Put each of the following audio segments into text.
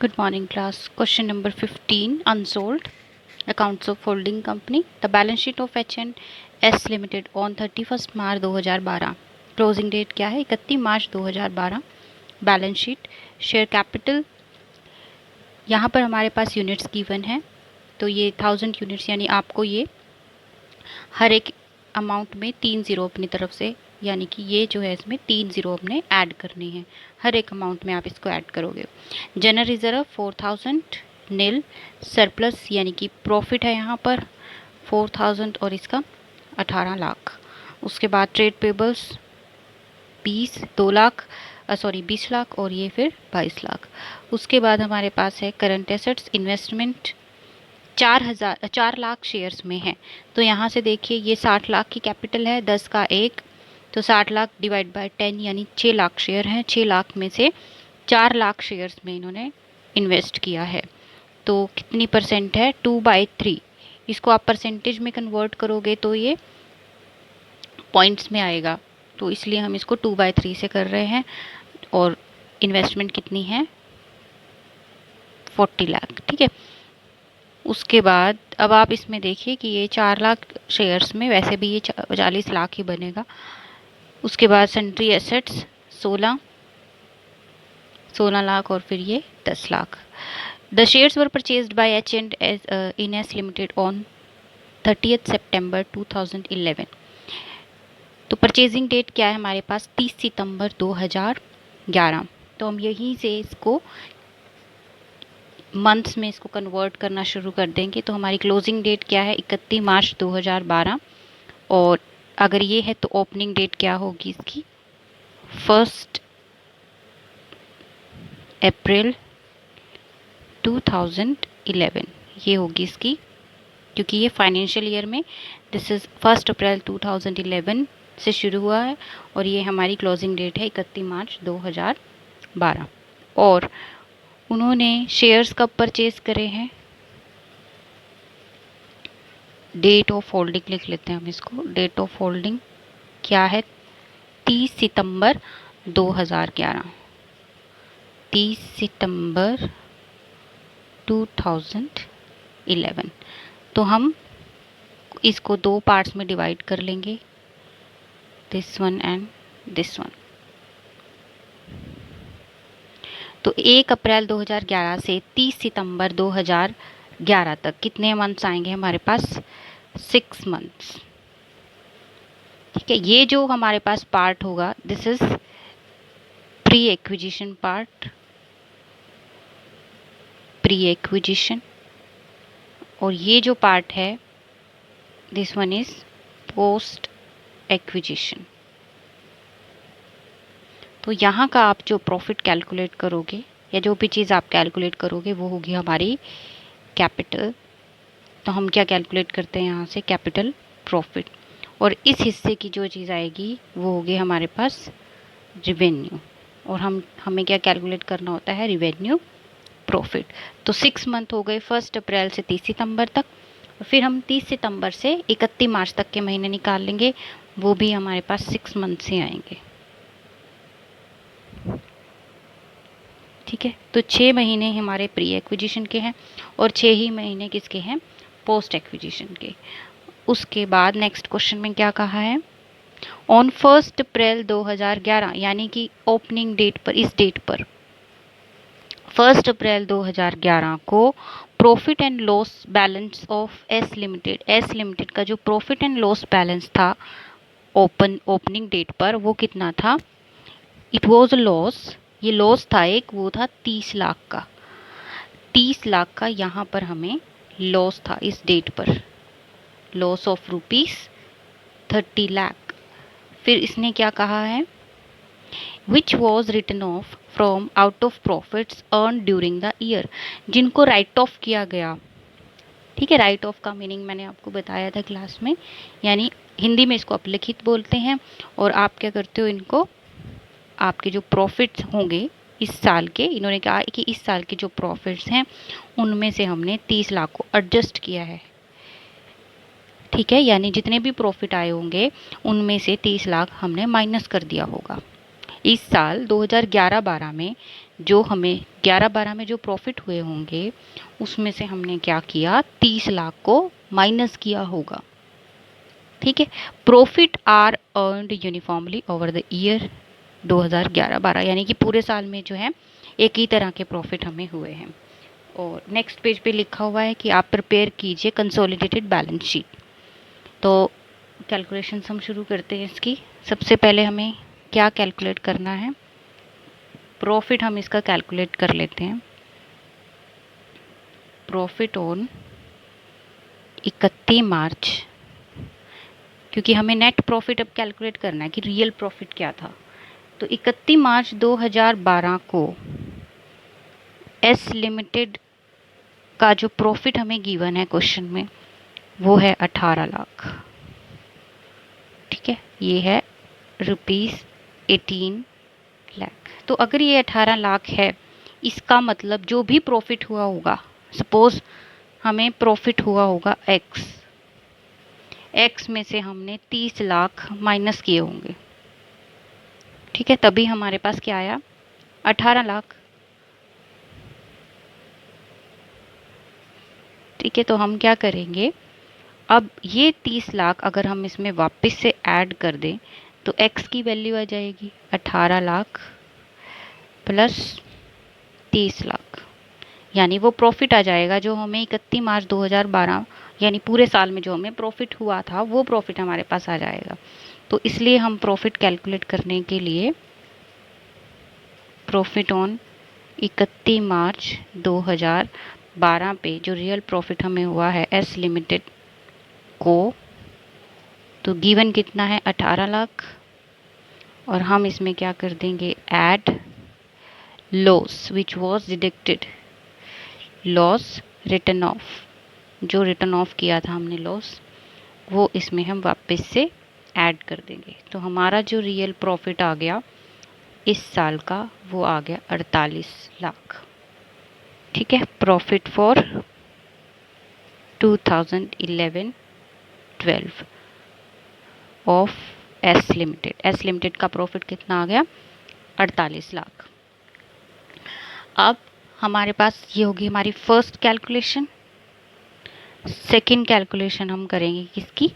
Good morning class. Question number 15, unsold accounts of holding company. The balance sheet of H&S Limited on 31st March 2012. Closing date क्या है? 31 March 2012. Balance sheet, share capital, यहाँ पर हमारे पास units given है, तो ये 1000 units, यानी आपको ये हर एक अमाउंट में 3 ज़ीरो अपनी तरफ से, यानी कि ये जो है इसमें 3 ज़ीरो अपने ऐड करनी है, हर एक अमाउंट में आप इसको ऐड करोगे। जनरल रिजर्व 4000, नील, सरप्लस यानी कि प्रॉफिट है यहाँ पर 4000 और इसका 18 लाख। उसके बाद ट्रेड पेबल्स 20 लाख और ये फिर 22 लाख। उसके बाद हमारे पास है current assets, investment 4 lakh shares में है, तो यहाँ से देखिए ये 60 लाख की कैपिटल है, 10 का 1, तो 60 लाख डिवाइड बाय 10 यानी 6 लाख शेयर हैं। 6 लाख में से 4 लाख शेयर्स में इन्होंने इन्वेस्ट किया है, तो कितनी परसेंट है? 2/3। इसको आप परसेंटेज में कन्वर्ट करोगे तो ये पॉइंट्स में आएगा, तो इसलिए हम इसको 2/3 से कर रहे हैं। और इन्वेस्टमेंट कितनी है? 40 लाख। ठीक है, उसके बाद अब आप इसमें देखिए कि ये 4 लाख शेयर्स में वैसे भी ये 40 लाख ही बनेगा। उसके बाद सन्ड्री एसेट्स 16 लाख और फिर ये 10 lakh. The shares were purchased bye H&S limited on 30th September 2011। तो परचेजिंग डेट क्या है हमारे पास? 30 सितंबर 2011। तो हम यहीं से इसको मंथ्स में इसको कन्वर्ट करना शुरू कर देंगे। तो हमारी क्लोजिंग डेट क्या है? 31 मार्च 2012। और अगर ये है तो ओपनिंग डेट क्या होगी इसकी? 1 अप्रैल 2011 ये होगी इसकी, क्योंकि ये फाइनेंशियल ईयर में दिस इज़ 1 अप्रैल 2011 से शुरू हुआ है और ये हमारी क्लोजिंग डेट है 31 मार्च 2012। और उन्होंने शेयर्स कब परचेज करे हैं? डेट ऑफ होल्डिंग लिख लेते हैं हम इसको। डेट ऑफ होल्डिंग क्या है? 30 सितंबर 2011। 30 सितंबर 2011। तो हम इसको 2 पार्ट्स में डिवाइड कर लेंगे, this one and this one. तो 1 अप्रैल 2011 से 30 सितंबर 2011 तक कितने मंथ्स आएंगे हमारे पास? 6 मंथ्स। ठीक है, ये जो हमारे पास पार्ट होगा this is pre acquisition part, pre acquisition. और ये जो पार्ट है this one is post acquisition. तो यहाँ का आप जो प्रॉफिट कैलकुलेट करोगे या जो भी चीज़ आप कैलकुलेट करोगे वो होगी हमारी कैपिटल। तो हम क्या कैलकुलेट करते हैं यहाँ से? Capital profit. और इस हिस्से की जो चीज़ आएगी वो होगी हमारे पास रिवेन्यू। और हमें क्या कैलकुलेट करना होता है? Revenue profit. तो 6 मंथ हो गए 1 अप्रैल से 30 सितंबर तक। फिर हम 30 सितंबर से 31 मार्च तक के महीने निकाल लेंगे, वो भी हमारे पास 6 मंथ से आएंगे। ठीक है, तो 6 महीने हमारे प्री एक्विजिशन के हैं और 6 ही महीने किसके हैं? पोस्ट एक्विजिशन के। उसके बाद नेक्स्ट क्वेश्चन में क्या कहा है? ऑन 1 अप्रैल 2011 यानी कि ओपनिंग डेट पर, इस डेट पर 1 अप्रैल 2011 को profit and loss balance of S limited का जो प्रॉफिट एंड लॉस बैलेंस था ओपनिंग डेट पर वो कितना था? इट वॉज लॉस, ये लॉस था एक, वो था 30 लाख का। 30 लाख का यहाँ पर हमें लॉस था इस डेट पर, लॉस ऑफ ₹30 लाख। फिर इसने क्या कहा है? Which was written off from out of profits earn during the year, जिनको राइट ऑफ किया गया। ठीक है, राइट ऑफ का मीनिंग मैंने आपको बताया था क्लास में, यानी हिंदी में इसको अपलिखित बोलते हैं। और आप क्या करते हो? इनको आपके जो प्रॉफिट्स होंगे इस साल के, इन्होंने कहा कि इस साल के जो प्रॉफिट्स हैं उनमें से हमने 30 लाख को एडजस्ट किया है। ठीक है, यानी जितने भी प्रॉफिट आए होंगे उनमें से 30 लाख हमने माइनस कर दिया होगा। इस साल 2011-12 में जो हमें 11-12 में जो प्रॉफिट हुए होंगे उसमें से हमने क्या किया, 30 लाख को माइनस किया होगा। ठीक है। Profit are earned uniformly over the year 2011-12, यानी कि पूरे साल में जो है एक ही तरह के प्रॉफिट हमें हुए हैं। और नेक्स्ट पेज पे लिखा हुआ है कि आप प्रिपेयर कीजिए कंसोलिडेटेड बैलेंस शीट। तो कैलकुलेशन हम शुरू करते हैं इसकी। सबसे पहले हमें क्या कैलकुलेट करना है, प्रॉफिट हम इसका कैलकुलेट कर लेते हैं। प्रॉफिट ऑन 31 मार्च, क्योंकि हमें नेट प्रॉफिट अब कैलकुलेट करना है कि रियल प्रॉफिट क्या था। तो 31 मार्च 2012 को एस लिमिटेड का जो प्रॉफिट हमें गिवन है क्वेश्चन में वो है 18 लाख। ठीक है, ये है ₹18 लाख। तो अगर ये 18 लाख है, इसका मतलब जो भी प्रॉफिट हुआ होगा, सपोज हमें प्रॉफिट हुआ होगा एक्स में से हमने 30 लाख माइनस किए होंगे। ठीक है, तभी हमारे पास क्या आया, 18 लाख। ठीक है, तो हम क्या करेंगे, अब ये 30 लाख अगर हम इसमें वापस से ऐड कर दें तो x की वैल्यू आ जाएगी 18 लाख प्लस 30 लाख, यानी वो प्रॉफिट आ जाएगा जो हमें 31 मार्च 2012 यानी पूरे साल में जो हमें प्रॉफिट हुआ था वो प्रॉफिट हमारे पास आ जाएगा। तो इसलिए हम प्रॉफिट कैलकुलेट करने के लिए प्रॉफिट ऑन 31 मार्च 2012 पे जो रियल प्रॉफिट हमें हुआ है एस लिमिटेड को, तो गिवन कितना है 18 लाख, और हम इसमें क्या कर देंगे, add loss which was deducted, loss return of, जो रिटर्न ऑफ किया था हमने लॉस वो इसमें हम वापस से ऐड कर देंगे। तो हमारा जो रियल प्रॉफिट आ गया इस साल का वो आ गया 48 लाख। ठीक है, profit for 2011-12 of S limited. S limited का प्रॉफिट कितना आ गया, 48 लाख। अब हमारे पास ये होगी हमारी फर्स्ट कैलकुलेशन। सेकंड कैलकुलेशन हम करेंगे किसकी,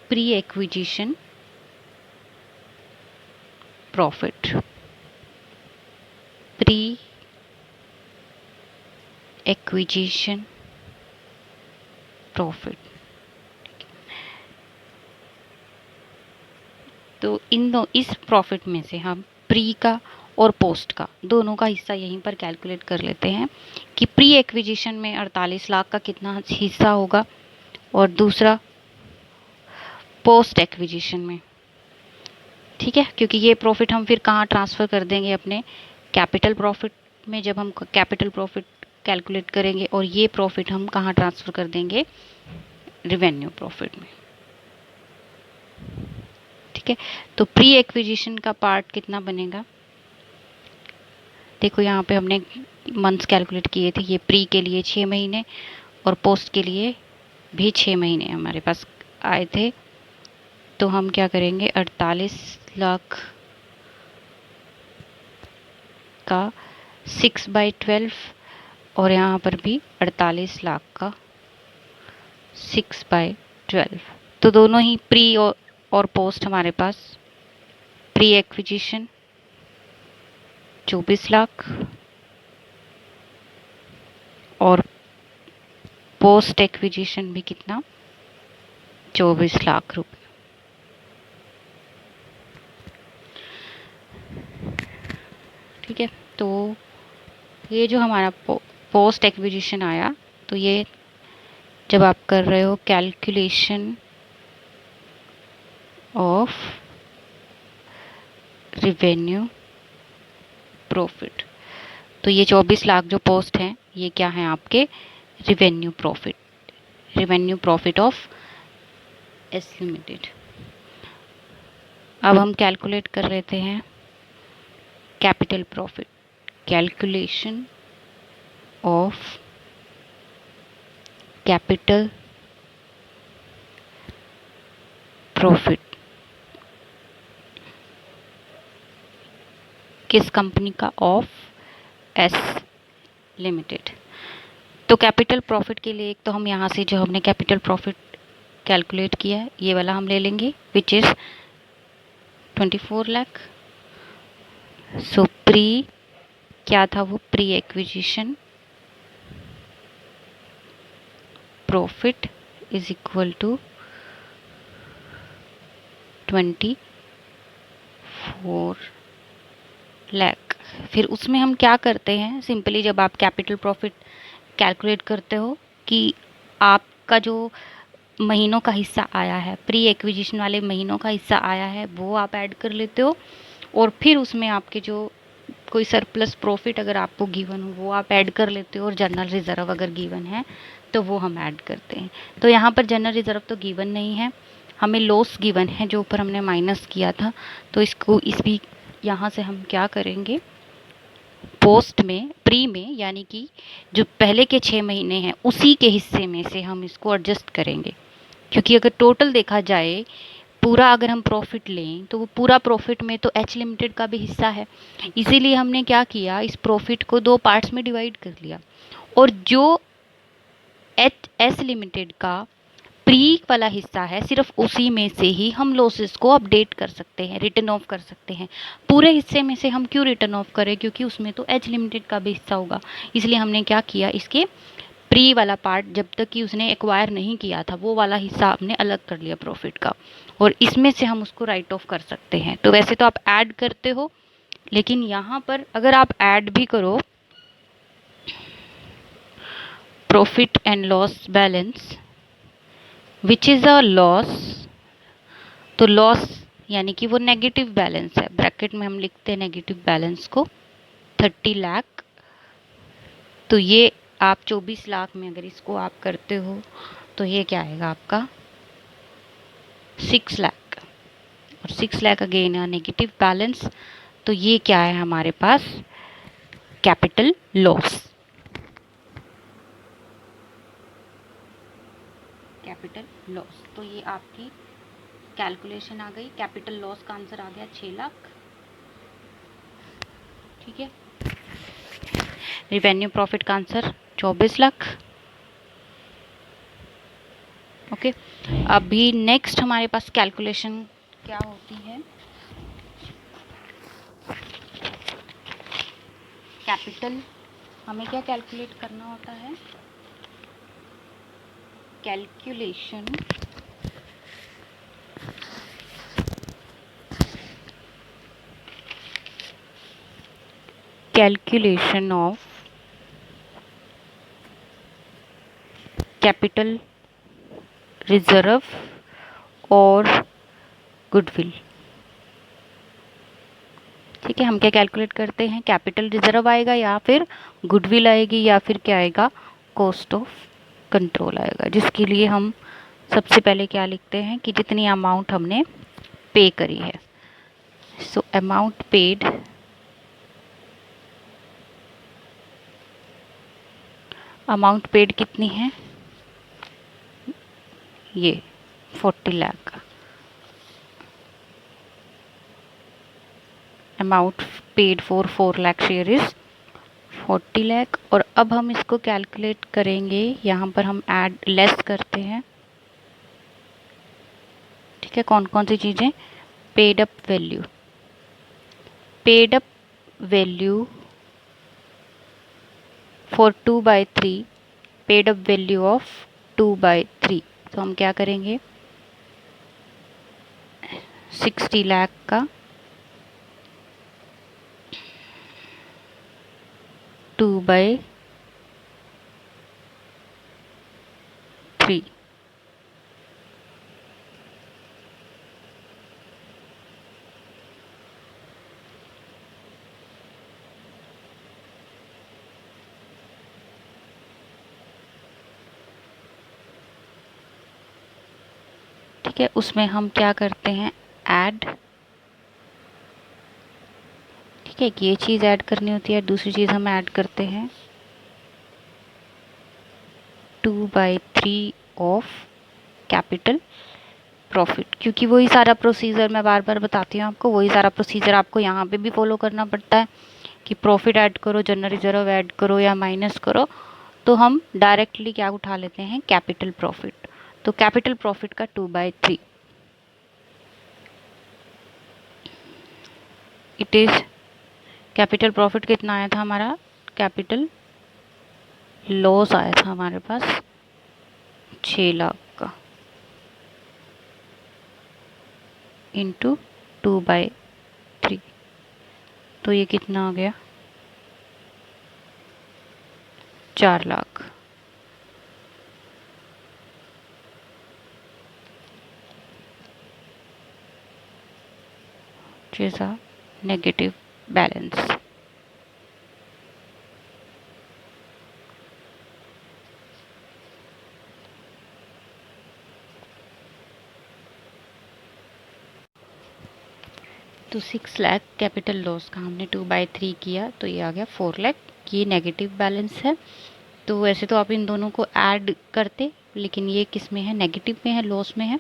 pre acquisition profit. Pre acquisition profit. तो इस प्रॉफिट में से हम प्री का और पोस्ट का दोनों का हिस्सा यहीं पर कैलकुलेट कर लेते हैं कि प्री एक्विजिशन में 48 लाख का कितना हिस्सा होगा और दूसरा पोस्ट एक्विजिशन में। ठीक है, क्योंकि ये प्रॉफिट हम फिर कहाँ ट्रांसफ़र कर देंगे, अपने कैपिटल प्रॉफिट में, जब हम कैपिटल प्रॉफिट कैलकुलेट करेंगे, और ये प्रॉफिट हम कहाँ ट्रांसफ़र कर देंगे, रिवेन्यू प्रॉफिट में। ठीक है, तो प्री एक्विजिशन का पार्ट कितना बनेगा, देखो यहाँ पे हमने मंथ्स कैलकुलेट किए थे, ये प्री के लिए 6 महीने और पोस्ट के लिए भी 6 महीने हमारे पास आए थे। तो हम क्या करेंगे, 48 लाख का 6/12 और यहाँ पर भी 48 लाख का 6/12। तो दोनों ही प्री और पोस्ट हमारे पास, प्री एक्विजिशन 24 लाख और पोस्ट एक्विजिशन भी कितना, 24 लाख रुपए। ठीक है, तो ये जो हमारा पोस्ट एक्विजिशन आया, तो ये जब आप कर रहे हो कैलकुलेशन ऑफ रिवेन्यू प्रॉफिट, तो ये 24 लाख जो पोस्ट हैं ये क्या है, आपके revenue profit of S limited. अब हम कैलकुलेट कर लेते हैं capital profit, calculation of capital profit किस कंपनी का, ऑफ एस लिमिटेड। तो कैपिटल प्रॉफिट के लिए एक तो हम यहाँ से जो हमने कैपिटल प्रॉफिट कैलकुलेट किया है ये वाला हम ले लेंगे, which is 24 lakh. So pre क्या था वो, pre acquisition profit is equal to 24 lakh. फिर उसमें हम क्या करते हैं, सिंपली जब आप कैपिटल प्रॉफिट कैलकुलेट करते हो कि आपका जो महीनों का हिस्सा आया है, प्री एक्विजिशन वाले महीनों का हिस्सा आया है, वो आप ऐड कर लेते हो, और फिर उसमें आपके जो कोई सरप्लस प्रॉफिट अगर आपको गिवन हो वो आप ऐड कर लेते हो, और जनरल रिजर्व अगर गिवन है तो वो हम ऐड करते हैं। तो यहाँ पर जनरल रिजर्व तो गिवन नहीं है, हमें लॉस गिवन है जो ऊपर हमने माइनस किया था। तो इसको इस भी यहाँ से हम क्या करेंगे, पोस्ट में, प्री में, यानी कि जो पहले के 6 महीने हैं उसी के हिस्से में से हम इसको एडजस्ट करेंगे, क्योंकि अगर टोटल देखा जाए पूरा अगर हम प्रॉफिट लें तो वो पूरा प्रॉफिट में तो एच लिमिटेड का भी हिस्सा है। इसीलिए हमने क्या किया, इस प्रॉफिट को 2 पार्ट्स में डिवाइड कर लिया, और जो एस लिमिटेड का प्री वाला हिस्सा है सिर्फ उसी में से ही हम लॉसेस को अपडेट कर सकते हैं, रिटर्न ऑफ कर सकते हैं। पूरे हिस्से में से हम क्यों रिटर्न ऑफ करें, क्योंकि उसमें तो एच लिमिटेड का भी हिस्सा होगा। इसलिए हमने क्या किया, इसके प्री वाला पार्ट जब तक कि उसने एक्वायर नहीं किया था वो वाला हिस्सा हमने अलग कर लिया प्रॉफिट का, और इसमें से हम उसको राइट ऑफ कर सकते हैं। तो वैसे तो आप ऐड करते हो, लेकिन यहाँ पर अगर आप ऐड भी करो profit and loss balance which is a loss, तो लॉस यानी कि वो नेगेटिव बैलेंस है, ब्रैकेट में हम लिखते हैं नेगेटिव बैलेंस को 30 लाख। तो ये आप 24 लाख में अगर इसको आप करते हो तो ये क्या आएगा आपका 6 लाख, और 6 लाख अगेन नेगेटिव बैलेंस। तो ये क्या है हमारे पास, कैपिटल लॉस। कैपिटल लॉस, तो ये आपकी कैलकुलेशन आ गई, कैपिटल लॉस का आंसर आ गया 6 लाख। ठीक है, रिवेन्यू प्रॉफिट का आंसर 24 लाख। ओके, अभी नेक्स्ट हमारे पास कैलकुलेशन क्या होती है, कैपिटल, हमें क्या कैलकुलेट करना होता है, कैलकुलेशन ऑफ कैपिटल रिजर्व और गुडविल। ठीक है, हम क्या कैलकुलेट करते हैं, कैपिटल रिजर्व आएगा या फिर गुडविल आएगी या फिर क्या आएगा, कॉस्ट ऑफ कंट्रोल आएगा, जिसके लिए हम सबसे पहले क्या लिखते हैं कि जितनी अमाउंट हमने पे करी है। सो अमाउंट पेड कितनी है, ये 40 lakh. Amount paid for 4 lakh share is 40 lakh. और अब हम इसको कैलकुलेट करेंगे, यहाँ पर हम ऐड लेस करते हैं। ठीक है, कौन कौन सी चीज़ें, paid up value, for 2/3, paid up value of 2/3। तो हम क्या करेंगे, 60 लाख का 2/3। ठीक है, उसमें हम क्या करते हैं, ऐड। ठीक है, ये चीज़ ऐड करनी होती है, दूसरी चीज़ हम ऐड करते हैं 2/3 ऑफ कैपिटल प्रॉफिट, क्योंकि वही सारा प्रोसीजर मैं बार बार बताती हूँ आपको, वही सारा प्रोसीजर आपको यहाँ पे भी फॉलो करना पड़ता है कि प्रॉफिट ऐड करो, जनरल रिजर्व ऐड करो या माइनस करो, तो हम डायरेक्टली क्या उठा लेते हैं, कैपिटल प्रॉफिट। तो कैपिटल प्रॉफिट का 2/3 इट इज, कैपिटल प्रॉफिट कितना आया था हमारा, कैपिटल लॉस आया था हमारे पास 6 लाख का इंटू 2/3, तो ये कितना आ गया, 4 लाख। जैसा नेगेटिव बैलेंस। तो 6 लाख कैपिटल लॉस का हमने 2/3 किया, तो ये आ गया 4 लाख। ये नेगेटिव बैलेंस है। तो वैसे तो आप इन दोनों को ऐड करते, लेकिन ये किस में है, नेगेटिव में है, लॉस में है।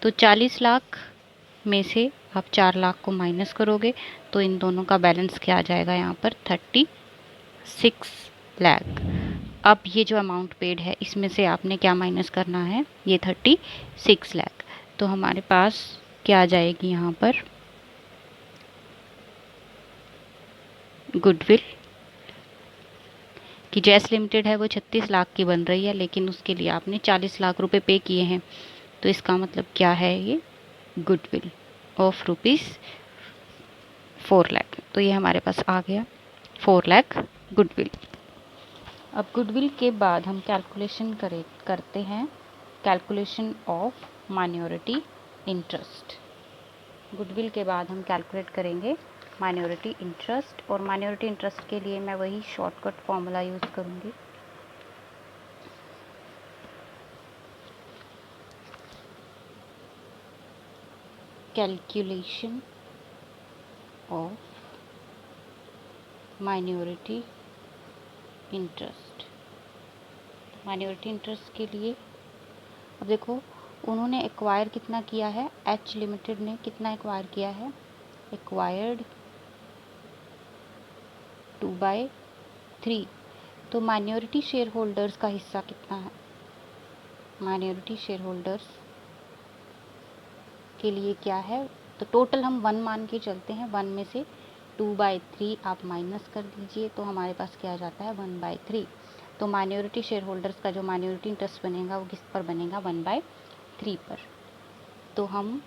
तो 40 लाख में से आप 4 लाख को माइनस करोगे तो इन दोनों का बैलेंस क्या आ जाएगा, यहाँ पर 36 लाख। अब ये जो अमाउंट पेड है इसमें से आपने क्या माइनस करना है, ये 36 लाख। तो हमारे पास क्या आ जाएगी यहाँ पर, गुडविल कि जैस लिमिटेड है वो 36 लाख की बन रही है, लेकिन उसके लिए आपने 40 लाख रुपए पे किए हैं। तो इसका मतलब क्या है, ये गुडविल ऑफ ₹4 लाख। तो ये हमारे पास आ गया 4 लाख गुडविल। अब गुडविल के बाद हम कैलकुलेशन करते हैं, calculation of minority interest. Goodwill के बाद हम कैलकुलेट करेंगे माइनॉरिटी इंटरेस्ट, और माइनॉरिटी इंटरेस्ट के लिए मैं वही शॉर्टकट फॉर्मूला यूज़ करूँगी। Calculation of minority interest. Minority interest के लिए अब देखो, उन्होंने एक्वायर कितना किया है, एच लिमिटेड ने कितना एक्वायर किया है, एक्वायर्ड 2/3। तो माइनॉरिटी शेयर होल्डर्स का हिस्सा कितना है, माइनॉरिटी शेयर होल्डर्स के लिए क्या है, तो टोटल हम 1 मान के चलते हैं, 1 में से 2/3 आप माइनस कर दीजिए, तो हमारे पास क्या आ जाता है, 1/3। तो माइनॉरिटी शेयर होल्डर्स का जो माइनॉरिटी इंटरेस्ट बनेगा वो किस पर बनेगा, 1/3 पर। तो हम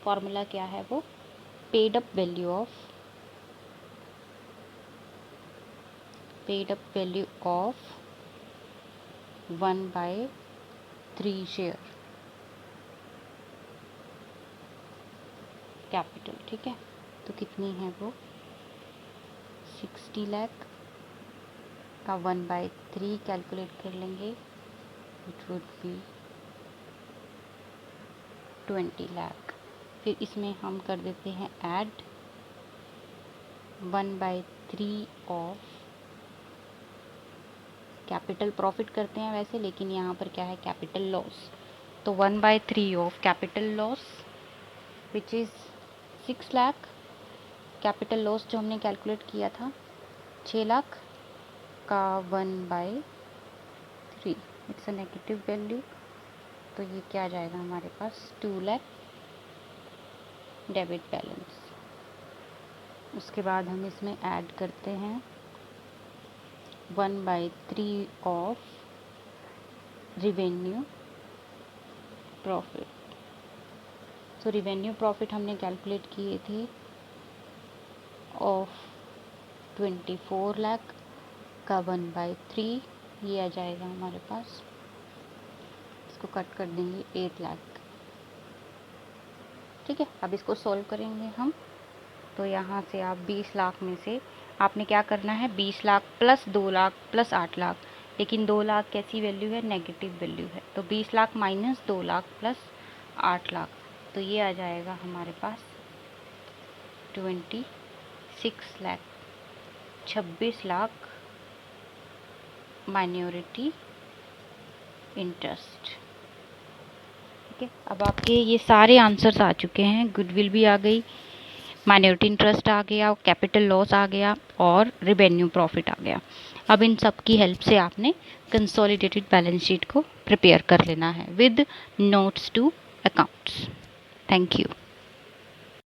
फॉर्मूला क्या है वो, paid up value of 1/3 share capital, ठीक है। तो कितनी है वो, 60 लाख का 1/3 कैलकुलेट कर लेंगे, विच वुड बी 20 लाख। फिर इसमें हम कर देते हैं ऐड 1/3 ऑफ कैपिटल प्रॉफिट करते हैं वैसे, लेकिन यहाँ पर क्या है, कैपिटल लॉस। तो 1/3 of capital loss which is 6 lakh. Capital loss जो हमने कैलकुलेट किया था 6 लाख का 1/3, इट्स अ नेगेटिव वैल्यू। तो ये क्या आ जाएगा हमारे पास, 2 लाख डेबिट बैलेंस। उसके बाद हम इसमें ऐड करते हैं 1/3 ऑफ रिवेन्यू प्रॉफिट। तो रिवेन्यू प्रॉफिट हमने कैलकुलेट किए थे ऑफ 24 लाख का 1/3, ये आ जाएगा हमारे पास, इसको कट कर देंगे 8 लाख, ठीक है। अब इसको सॉल्व करेंगे हम। तो यहाँ से आप 20 लाख में से आपने क्या करना है, 20 लाख प्लस 2 लाख प्लस 8 लाख, लेकिन 2 लाख कैसी वैल्यू है, नेगेटिव वैल्यू है। तो 20 लाख माइनस 2 लाख प्लस 8 लाख, तो ये आ जाएगा हमारे पास 26 लाख, 26 लाख माइनॉरिटी इंटरेस्ट, ठीक है। अब आपके ये सारे आंसर्स आ चुके हैं, गुडविल भी आ गई, माइनॉरिटी इंटरेस्ट आ गया, कैपिटल लॉस आ गया और रेवेन्यू प्रॉफिट आ गया। अब इन सब की हेल्प से आपने कंसोलिडेटेड बैलेंस शीट को प्रिपेयर कर लेना है with notes to accounts. Thank you.